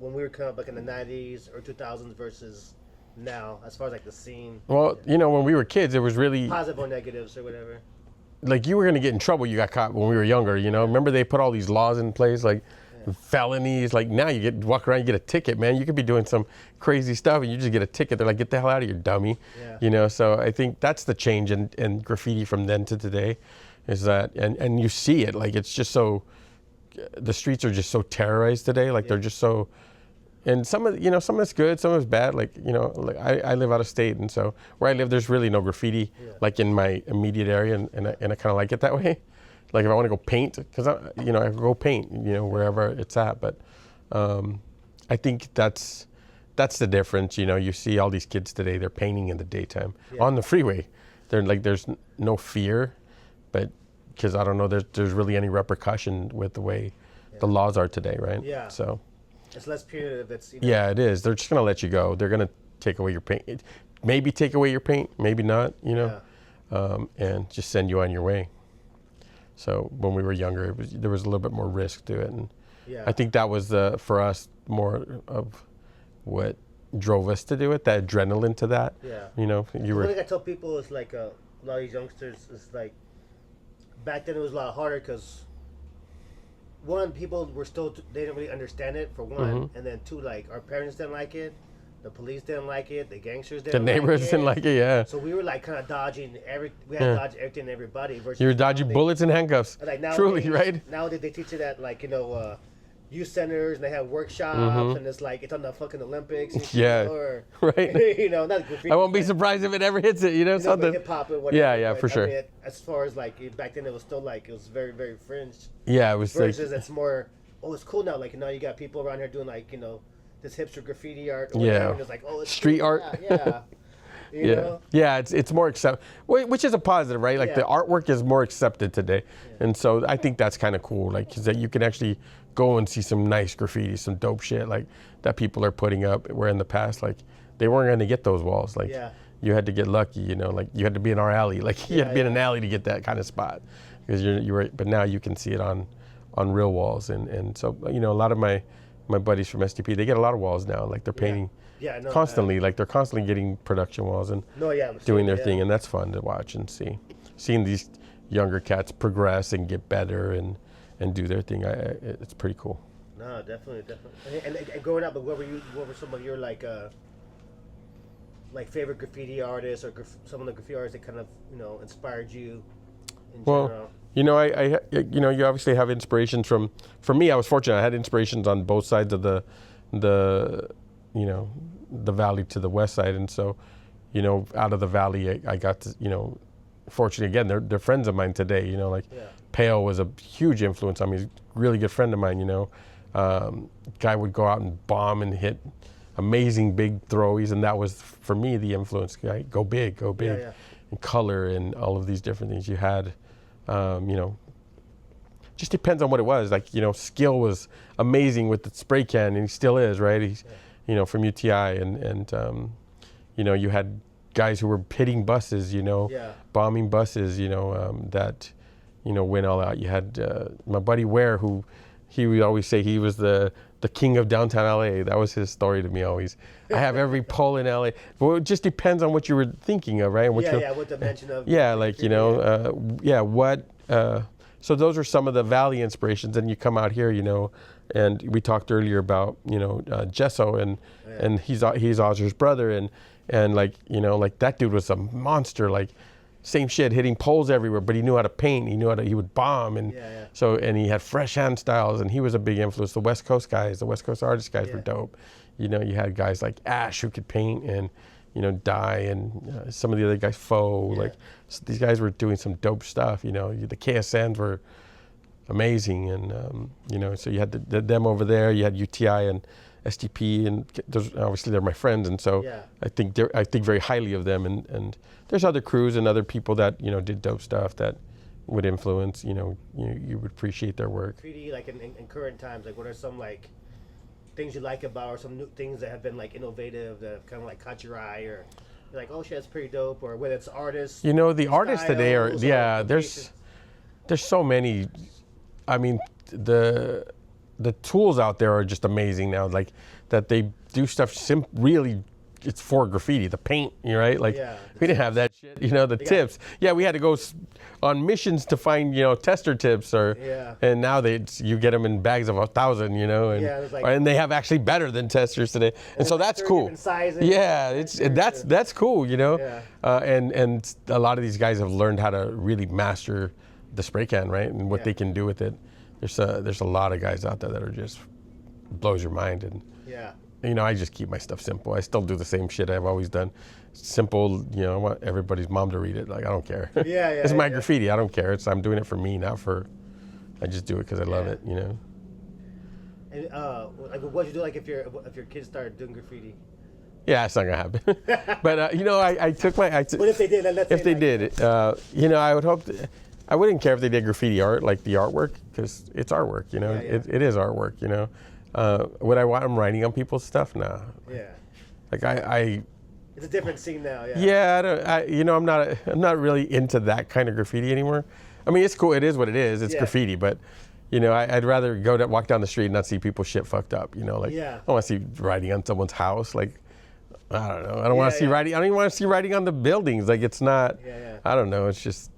when we were coming up, like, in the 90s or 2000s versus now, as far as, like, the scene? Well, when we were kids, it was really... Positive or negatives or whatever. Like, you were going to get in trouble. You got caught when we were younger, Remember they put all these laws in place, like... felonies. Like now you walk around, you get a ticket, man. You could be doing some crazy stuff and you just get a ticket. They're like, get the hell out of here, dummy. So I think that's the change in graffiti from then to today, is that, and you see it, like it's just so, the streets are just so terrorized today. Like they're just so, and some of it's good, some of it's bad. Like, like I live out of state, and so where I live, there's really no graffiti like in my immediate area, and I kind of like it that way. Like if I want to go paint, because I can go paint, wherever it's at. But I think that's the difference. You see all these kids today, they're painting in the daytime on the freeway. They're like, there's no fear, but because I don't know, there's really any repercussion with the way the laws are today, right? Yeah. So it's less punitive. It's yeah, it is. They're just gonna let you go. They're gonna take away your paint. Maybe take away your paint, maybe not. And just send you on your way. So when we were younger, there was a little bit more risk to it, and I think that was for us more of what drove us to do it. That adrenaline to that. Yeah. You know, you One were. thing I tell people is like a lot of these youngsters is like back then it was a lot harder because one, people were still they didn't really understand it for one, and then two, like our parents didn't like it, the police didn't like it, the gangsters didn't. The neighbors didn't like it. Yeah. So we were like kind of dodging we had to dodge everything and everybody. Versus You were dodging bullets and handcuffs. Like Truly, right? Nowadays they teach you that like youth centers and they have workshops and it's like it's on the fucking Olympics. And shit, Yeah. or, Right. you know, not graffiti. I won't be surprised if it ever hits it. You know, something. Hip hop or whatever. Yeah, but, for sure. I mean, as far as like back then, it was still like it was very, very fringe. Yeah, it was Versus like. it's more. Oh, it's cool now. Like now you got people around here doing like this hipster graffiti art. Or Yeah. whatever, and it's like it's Street cool. art. Yeah. You know? Yeah, it's more accepted, which is a positive, right? Like the artwork is more accepted today, and so I think that's kind of cool. Like, is that you can actually go and see some nice graffiti, some dope shit like that people are putting up. Where in the past, like they weren't going to get those walls. Like you had to get lucky, you know. Like you had to be in our alley. Like you had to be in an alley to get that kind of spot, because you were. But now you can see it on real walls, and so you know a lot of my buddies from STP, they get a lot of walls now. Like they're painting. Yeah, no, constantly, like they're constantly getting production walls and doing their thing, and that's fun to watch and see. Seeing these younger cats progress and get better and do their thing, it's pretty cool. No, definitely. And growing up, what were some of your like favorite graffiti artists or some of the graffiti artists that kind of inspired you in general? You know, I you obviously have inspirations from. For me, I was fortunate. I had inspirations on both sides of the the valley to the west side, and so out of the valley I got to fortunate again, they're friends of mine today. Like Pale was a huge influence on me. He's a really good friend of mine. Guy would go out and bomb and hit amazing big throwies, and that was for me the influence. Guy, go big, and color and all of these different things you had. Just depends on what it was. Like skill was amazing with the spray can, and he still is, right? He's from UTI, and you had guys who were hitting buses, bombing buses, that, went all out. You had my buddy Ware, who he would always say he was the king of downtown LA. That was his story to me always. I have every pole in LA. Well, it just depends on what you were thinking of, right? And what dimension of. Yeah, like, so those are some of the valley inspirations. And you come out here, and we talked earlier about Gesso, and he's Ozer's brother, and like that dude was a monster. Like same shit, hitting poles everywhere, but he knew how to paint. He would bomb, and so he had fresh hand styles, and he was a big influence. The West Coast guys, the West Coast artist guys were dope. You had guys like Ash who could paint and dye, and some of the other guys Faux. Like so these guys were doing some dope stuff. The KSNs were amazing, and so you had them over there. You had UTI and STP, and obviously they're my friends, and so I think very highly of them. And there's other crews and other people that did dope stuff that would influence. You would appreciate their work. Graffiti, like in current times, like what are some like things you like about, or some new things that have been like innovative that have kind of like caught your eye, or you're like, oh shit, that's pretty dope, or whether it's artists. The artists today are there's so many. I mean, the tools out there are just amazing now. Like that they do stuff really. It's for graffiti, the paint, right? Like we didn't have that shit. The tips. Yeah, we had to go on missions to find tester tips, and now you get them in bags of 1,000, and they have actually better than testers today, and so that's cool. Yeah, that's cool, and a lot of these guys have learned how to really master the spray can, right, and what they can do with it. There's a lot of guys out there that are just blows your mind, and I just keep my stuff simple. I still do the same shit I've always done. Simple, I want everybody's mom to read it. Like, I don't care. It's my graffiti. I don't care. I'm doing it for me, not for, I just do it because I love it, And like, what would you do like if your kids started doing graffiti? Yeah, it's not gonna happen. But I took my. What if they did? If they did, I would hope. I wouldn't care if they did graffiti art, like the artwork, because it's artwork. It is artwork. Would I want them writing on people's stuff? Nah. Yeah. Like I. It's a different scene now. Yeah. Yeah. I'm not really into that kind of graffiti anymore. I mean, it's cool. It is what it is. It's graffiti, but. I'd rather walk down the street and not see people shit fucked up. I don't want to see writing on someone's house. Like, I don't know. I don't want to see writing. I don't even want to see writing on the buildings. Like it's not. I don't know. It's just.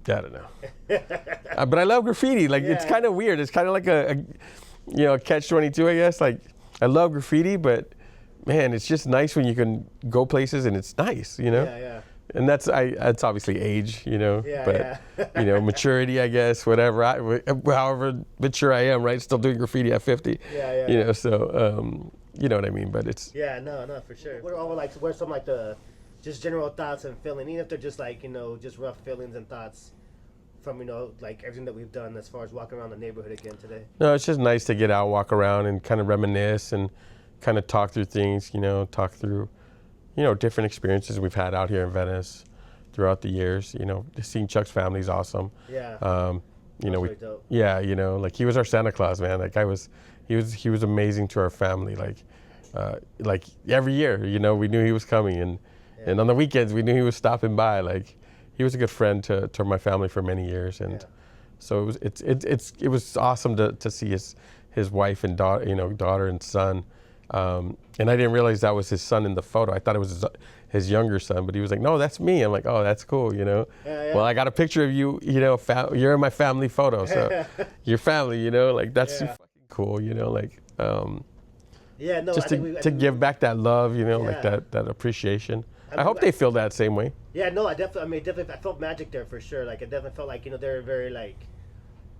I don't know. But I love graffiti. Like it's kind of weird. It's kind of like a catch-22, I guess. Like I love graffiti, but man, it's just nice when you can go places and it's nice, Yeah. And that's obviously age, but maturity, I guess, whatever. However mature I am, right? Still doing graffiti at 50. So you know what I mean. But it's no, for sure. What are some like the just general thoughts and feelings, even if they're just like just rough feelings and thoughts from like everything that we've done as far as walking around the neighborhood again today? No, it's just nice to get out, walk around, and kind of reminisce and kind of talk through things. Talk through. Different experiences we've had out here in Venice throughout the years. Seeing Chuck's family is awesome. Really dope. Like he was our Santa Claus, man. Like he was amazing to our family. Like every year, we knew he was coming, and on the weekends we knew he was stopping by. Like he was a good friend to my family for many years, and so it was awesome to see his wife and daughter and son. And I didn't realize that was his son in the photo. I thought it was his younger son, but he was like, "No, that's me." I'm like, "Oh, that's cool." Well, I got a picture of you. You're in my family photo, so your family. Like that's fucking cool. Just to give back that love. Like that appreciation. I hope they feel that same way. Yeah, no, I felt magic there for sure. Like I definitely felt like they're very like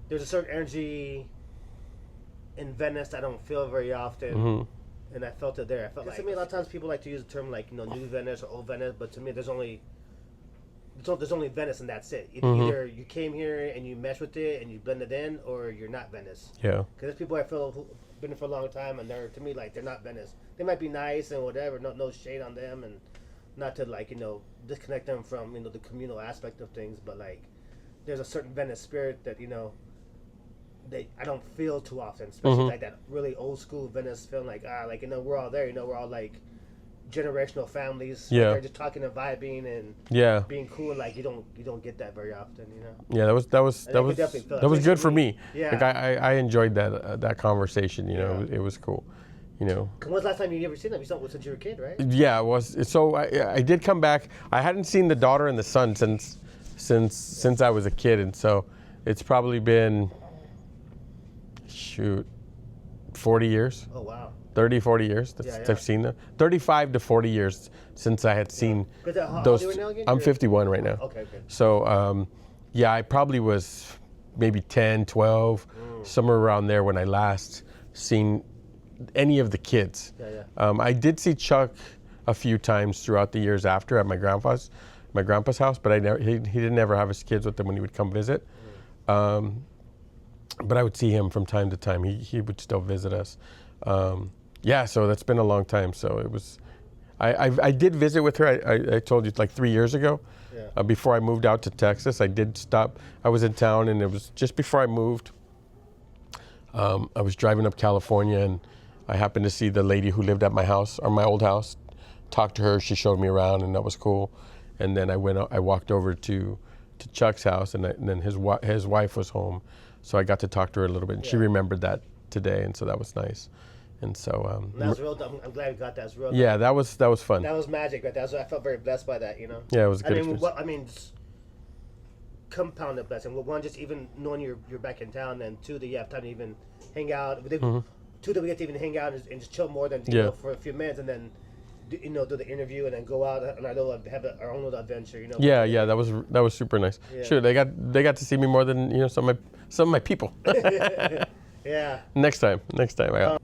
there's a certain energy in Venice that I don't feel very often. Mm-hmm. And I felt it there. I felt like to me a lot of times people like to use the term like new Venice or old Venice, but to me there's only Venice and that's it. Either you came here and you meshed with it and you blended in, or you're not Venice. Yeah. Because there's people I feel who've been here for a long time and they're to me like they're not Venice. They might be nice and whatever, no shade on them, and not to like disconnect them from the communal aspect of things, but like there's a certain Venice spirit that I don't feel too often, especially like that really old school Venice feeling like we're all there, we're all like generational families. Yeah. They're just talking and vibing and being cool. Like you don't get that very often, Yeah, that was good for me. Yeah. Like I enjoyed that conversation. It was cool. When was the last time you ever seen them? You saw them since you were a kid, right? Yeah, it was. So I did come back. I hadn't seen the daughter and the son since I was a kid, and so it's probably been 40 years. Oh, wow. 30, 40 years since I've seen them. 35 to 40 years since I had seen those. I'm 51 right now. Okay. So, I probably was maybe 10, 12, somewhere around there when I last seen any of the kids. I did see Chuck a few times throughout the years after at my grandpa's house, but he didn't ever have his kids with him when he would come visit. But I would see him from time to time. He would still visit us. So that's been a long time. So it was, I did visit with her. I told you like 3 years ago. Before I moved out to Texas, I did stop. I was in town, and it was just before I moved. I was driving up California, and I happened to see the lady who lived at my house, or my old house. Talked to her. She showed me around, and that was cool. And then I walked over to Chuck's house, and then his wife was home. So I got to talk to her a little bit, and she remembered that today, and so that was nice. And so that was real. I'm glad we got that. It was real. Yeah, that was fun. That was magic, right? I felt very blessed by that. Yeah, it was a good experience. Compounded blessing. Well, one, just even knowing you're back in town, and two, that you have time to even hang out. Two, that we get to even hang out and just chill more than for a few minutes, and then do the interview and then go out and have our own little adventure. Yeah, that was super nice. Yeah. Sure, they got to see me more than some of my people. Yeah. Next time.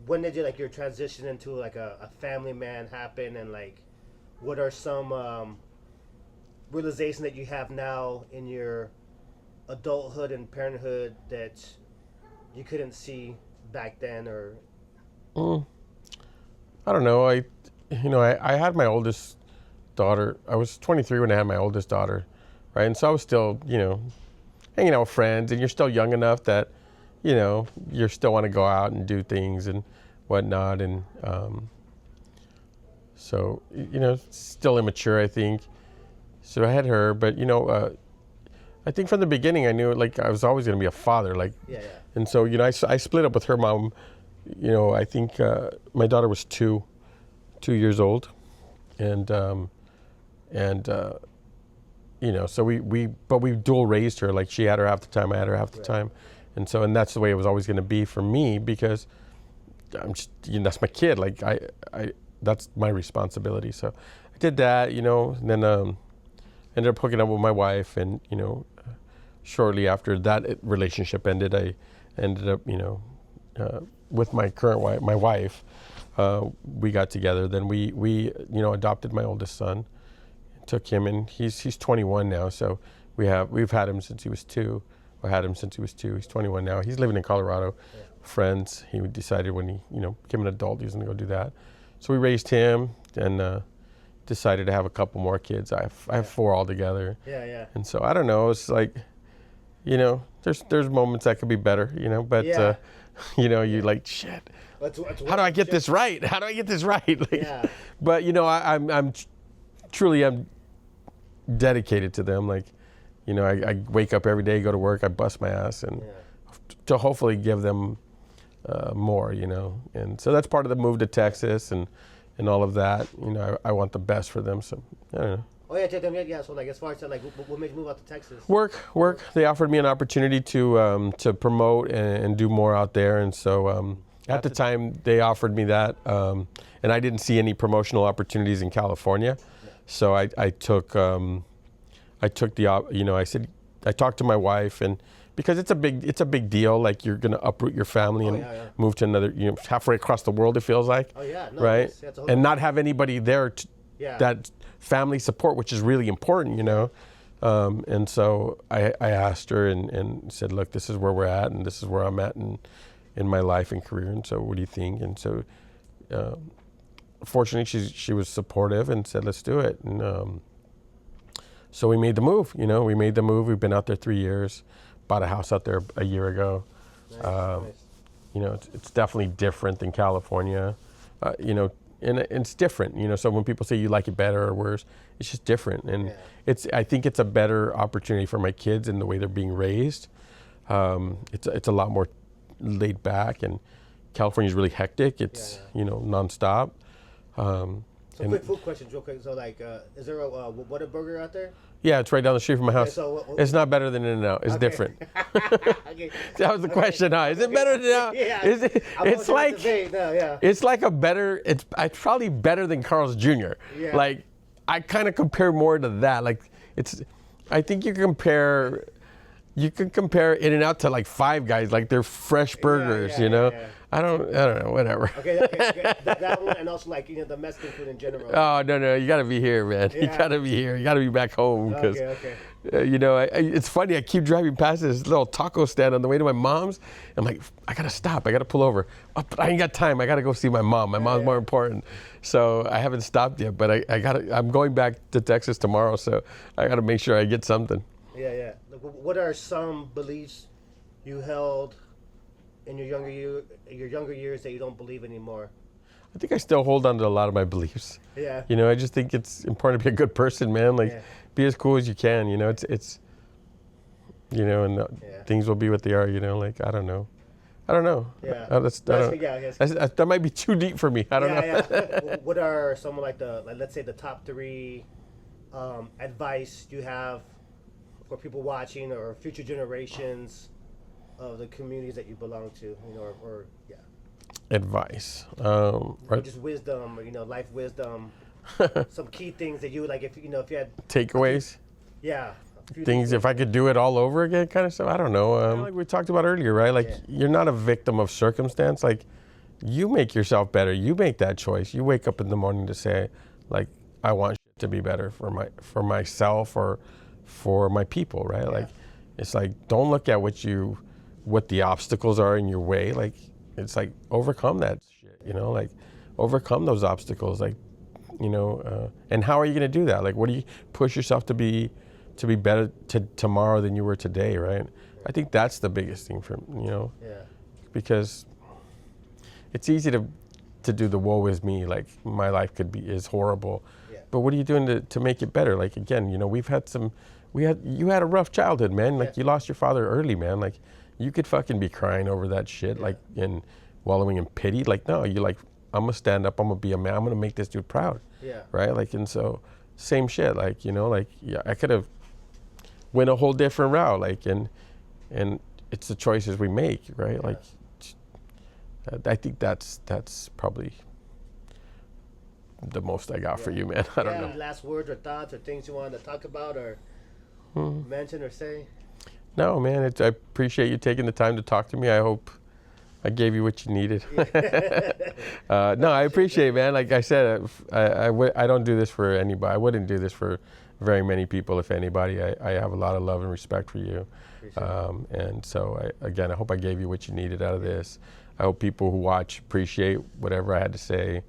When did your transition into like a family man happen, and like what are some realizations that you have now in your adulthood and parenthood that you couldn't see back then? Or I don't know. I had my oldest daughter. I was 23 when I had my oldest daughter, right? And so I was still, hanging out with friends, and you're still young enough that, you still want to go out and do things and whatnot. And so, still immature, I think. So I had her, but, I think from the beginning I knew I was always going to be a father. And so, I split up with her mom. I think my daughter was 2 years old. and you know, so but we dual raised her. Like she had her half the time, I had her half the time, and that's the way it was always going to be for me, because I'm just, you know, that's my kid. Like I that's my responsibility. So I did that, you know, and then ended up hooking up with my wife, and you know, shortly after that relationship ended, I ended up, you know, with my current wife, we got together. Then we you know, adopted my oldest son, took him, and he's 21 now. So we've had him since he was 2. I had him since he was 2. He's 21 now. He's living in Colorado, friends. He decided when he, you know, became an adult, he was gonna go do that. So we raised him, and decided to have a couple more kids. I have 4 altogether. Yeah. And so I don't know. It's like, you know, there's moments that could be better, you know, but you know, you like, shit. How do I get this right? How do I get this right? Like, but you know, I'm truly dedicated to them. Like, you know, I wake up every day, go to work, I bust my ass, and to hopefully give them more, you know. And so that's part of the move to Texas and all of that. You know, I want the best for them. So I don't know. Oh yeah, So like, as far as like, what made you move out to Texas? Work. They offered me an opportunity to promote and do more out there, and so at the time they offered me that, and I didn't see any promotional opportunities in California, so I took the you know, I talked to my wife, and because it's a big deal. Like, you're gonna uproot your family and move to another, you know, halfway across the world, it feels like. Right? And not have anybody there that family support, which is really important, you know. And so I asked her and said, look, this is where we're at, and this is where I'm at in my life and career, and so what do you think? And so fortunately she was supportive and said, let's do it. And so we made the move, you know. We've been out there 3 years, bought a house out there a year ago. Nice. You know, it's definitely different than California, you know. And it's different, you know. So when people say you like it better or worse, it's just different. And I think it's a better opportunity for my kids in the way they're being raised. It's a lot more laid back, and California's really hectic. It's you know, nonstop. So quick food questions, real quick. So like, is there a Whataburger out there? Yeah, it's right down the street from my house. It's not better than In-N-Out. It's different. That was the question, huh? Is it better than In-N-Out? It's like it's like a better. It's probably better than Carl's Jr. Like, I kind of compare more to that. Like, I think you can compare In-N-Out to like Five Guys. Like, they're fresh burgers, you know. I don't know, whatever. Okay. That one, and also like, you know, the Mexican food in general. Oh, no, you got to be here, man. You got to be here. You got to be back home, because you know, it's funny. I keep driving past this little taco stand on the way to my mom's. I'm like, I got to stop. I got to pull over. Oh, but I ain't got time. I got to go see my mom. My mom's more important. So I haven't stopped yet, but I'm going back to Texas tomorrow, so I got to make sure I get something. Yeah. What are some beliefs you held in your younger years that you don't believe anymore? I think I still hold on to a lot of my beliefs. Yeah. You know, I just think it's important to be a good person, man. Like, be as cool as you can. You know, it's you know, and things will be what they are. You know, like, I don't know. Yeah. That might be too deep for me. I don't know. Yeah. What are some of let's say the top 3 advice you have for people watching or future generations of the communities that you belong to, you know, or advice, or just wisdom, or, you know, life wisdom, some key things that you would, like, if you had takeaways, things, if I could do it all over again, kind of stuff. I don't know. Like we talked about earlier, right? Like, you're not a victim of circumstance. Like, you make yourself better. You make that choice. You wake up in the morning to say, like, I want shit to be better for myself or for my people, right? Like, it's like, don't look at what the obstacles are in your way. Like, it's like, overcome that shit, you know, like, overcome those obstacles, like, you know, and how are you going to do that? Like, what do you push yourself to be better tomorrow than you were today, right? I think that's the biggest thing for, you know, because it's easy to do the woe is me, like, my life is horrible, but what are you doing to make it better? Like, again, you know, you had a rough childhood, man. Like, you lost your father early, man. Like, you could fucking be crying over that shit, like, and wallowing in pity. Like, no, you're like, gonna stand up. I'm gonna be a man. I'm gonna make this dude proud. Yeah. Right. Like, and so same shit. Like, you know, like, yeah, I could have went a whole different route. Like, and it's the choices we make, right? Yeah. Like, I think that's probably the most I got for you, man. I don't know. Any last words or thoughts or things you want to talk about or mention or say? No, man. I appreciate you taking the time to talk to me. I hope I gave you what you needed. No, I appreciate it, man. Like I said, I don't do this for anybody. I wouldn't do this for very many people, if anybody. I have a lot of love and respect for you. And so, I hope I gave you what you needed out of this. I hope people who watch appreciate whatever I had to say.